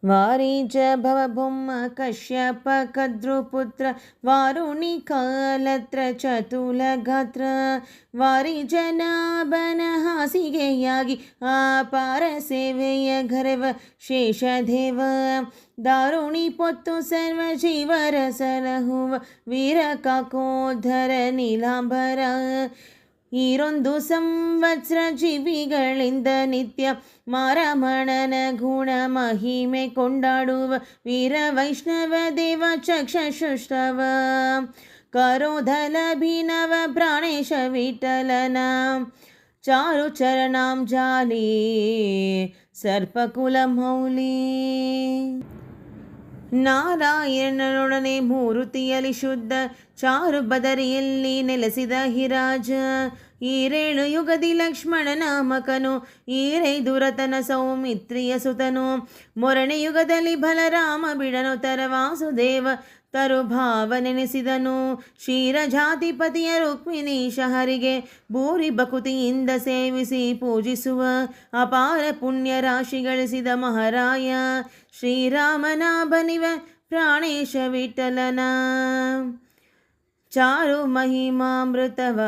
ವಾರಿಜ ಭವಭೌಮ ಕಶ್ಯಪ ಕದ್ರುಪುತ್ರ ವಾರುಣಿಕಾಲತ್ರ ಚತುಲಗಾತ್ರ ವಾರಿಜನಾಭನ ಹಾಸಿಗೆಯಾಗಿ ಅಪಾರ ಸೇವೆಯ ಘರವ ಶೇಷದೇವ ದಾರುಣಿ ಪೊತ್ತು ಸರ್ವ ಜೀವರ ಸಲಹುವ ವೀರ ಕಾಕೋಧರ ನೀಲಾಂಬರ ಈರೊಂದು ಸಂವತ್ಸರ ಜೀವಿಗಳಿಂದ ನಿತ್ಯ ಮಾರಮಣನ ಗುಣ ಮಹಿಮೆ ಕೊಂಡಾಡುವ ವೀರ ವೈಷ್ಣವ ದೇವ ಚಕ್ಷುಷ್ಟವ ಕರೋಧಲಭಿನವ ಪ್ರಾಣೇಶ ವಿಠಲನ ಚಾರು ಚರಣಾಂ ಜಾಲಿ ಸರ್ಪಕುಲ ಮೌಲಿ ನಾರಾಯಣನೊಡನೆ ಮೂರುತಿಯಲ್ಲಿ ಶುದ್ಧ ಚಾರು ಬದರಿಯಲ್ಲಿ ನೆಲೆಸಿದ ಹಿರಾಜ ಈರೇಳು ಯುಗದಿ ಲಕ್ಷ್ಮಣ ನಾಮಕನು ಈರೈದುರತನ ಸೌಮಿತ್ರಿಯ ಸುತನು ಮೊರಣೆ ಯುಗದಲ್ಲಿ ಬಲರಾಮ ಬಿಡನು ತರ ವಾಸುದೇವ ತರುಭಾವ ನೆನೆಸಿದನು ಕ್ಷೀರಜಾತಿಪತಿಯ ರುಕ್ಮಿಣೀಶ ಹರಿಗೆ ಭೂರಿ ಬಕುತಿಯಿಂದ ಸೇವಿಸಿ ಪೂಜಿಸುವ ಅಪಾರ ಪುಣ್ಯ ರಾಶಿ ಗಳಿಸಿದ ಮಹಾರಾಯ ಶ್ರೀರಾಮನಾಭನಿವ ಪ್ರಾಣೇಶ ವಿಠಲನ ಚಾರು ಮಹಿಮಾಮೃತವ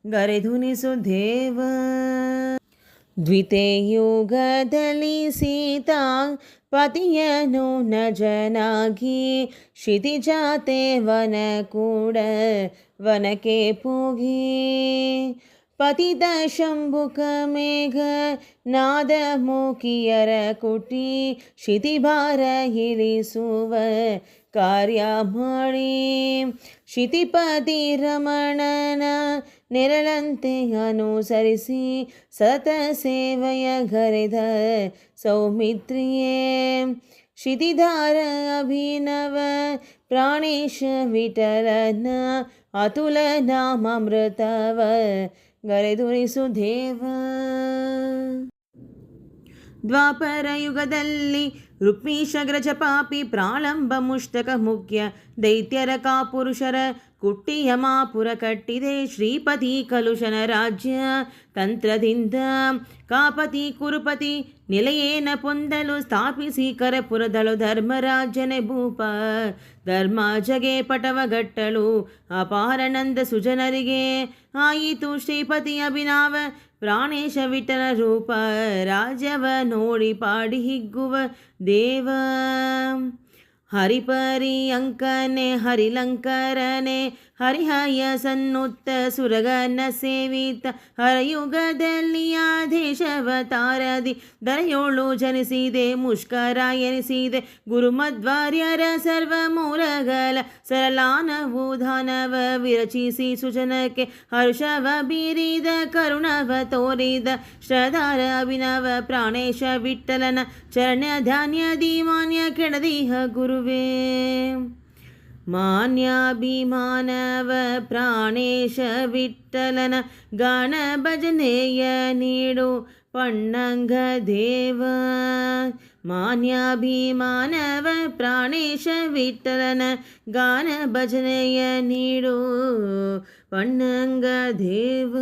ಗರೆಧುನಿಸು ದೇವ ದ್ವಿತೀಯುಗದಲ್ಲಿ ಸೀತಾ ಪತಿಯನು ನಜನಾಗಿ ಕ್ಷಿತಿಜಾತೆ ವನ ಕೂಡ ವನಕ್ಕೆ ಪೋಗಿ ಪತಿತ ಶಂಭುಕ ಮೇಘ ನಾದ ಮೂಕಿಯರ ಕುಟಿ ಕ್ಷಿತಿಭಾರ ಇಳಿಸುವ ಕಾರ್ಯ ಮಾಡಿ ಕ್ಷಿತಿಪತಿ ರಮಣನ ನೆರಳಂತೆ ಅನುಸರಿಸಿ ಸತ ಸೇವೆಯ ಗರೆದ ಸೌಮಿತ್ರಿಯೇ ಕ್ಷಿತಿಧಾರ ಅಭಿನವ ಪ್ರಾಣೇಶ ವಿಠಲನ ಅತುಲ ನಾಮಾಮೃತವ ಗರೆದುರಿಸು ದೇವ ದ್ವಾಪರ ಯುಗದಲ್ಲಿ ರುಕ್ಮೀಶಗ್ರಜ ಪಾಪಿ ಪ್ರಾಳಂಬ ಮುಷ್ಟಕ ಮುಖ್ಯ ದೈತ್ಯರ ಕಾಪುರುಷರ ಕುಟ್ಟಿಯ ಮಾಪುರ ಕಟ್ಟಿದೆ ಶ್ರೀಪತಿ ಕಲುಷನ ರಾಜ್ಯ ತಂತ್ರದಿಂದ ಕಾಪತಿ ಕುರುಪತಿ ನಿಲಯೇನ ಪೊಂದಲು ಸ್ಥಾಪಿಸಿ ಕರಪುರದಳು ಧರ್ಮರಾಜನೆ ಭೂಪ ಧರ್ಮ ಜಗೆ ಪಟವಗಟ್ಟಳು ಅಪಾರನಂದ ಸುಜನರಿಗೆ ಆಯಿತು ಶ್ರೀಪತಿ ಅಭಿನವ ಪ್ರಾಣೇಶ ವಿಠಲ ರೂಪ ರಾಜವ ನೋಡಿ ಪಾಡಿ ಹಿಗ್ಗುವ ದೇವ ಹರಿಪರಿ ಅಂಕನೆ ಹರಿಲಂಕರನೆ ಹರಿಹಯ ಸನ್ನುತ್ತ ಸುರಗನ ಸೇವಿತ ಹರಯುಗದಲ್ಲಿ ಆದೇಶವತಾರದಿ ದರೆಯೋಳು ಜನಿಸಿದೆ ಮುಷ್ಕರ ಎನಿಸಿದೆ ಗುರುಮಧ್ವಾರ್ಯರ ಸರ್ವ ಮೂಲಗಳ ಸರಲಾನವು ಧಾನವ ವಿರಚಿಸಿ ಸುಜನಕ್ಕೆ ಹರ್ಷವ ಬೀರಿದ ಕರುಣವ ತೋರಿದ ಶ್ರದ್ಧಾರ ಅಭಿನವ ಪ್ರಾಣೇಶ ವಿಠಲನ ಚರಣ ಧಾನ್ಯದಿ ಮಾನ್ಯ ಕೆಡದಿಹ ಗುರುವೇ ಮಾನ್ಯಾಭಿಮಾನವ ಪ್ರಾಣೇಶ ವಿಠಲನ ಗಾನ ಭಜನೆಯ ನೀಡು ಪಣ್ಣಂಗ ದೇವ ಮಾನ್ಯಾಭಿಮಾನವ ಪ್ರಾಣೇಶ ವಿಠಲನ ಗಾನ ಭಜನೆಯ ನೀಡು ಪಣ್ಣಂಗ ದೇವ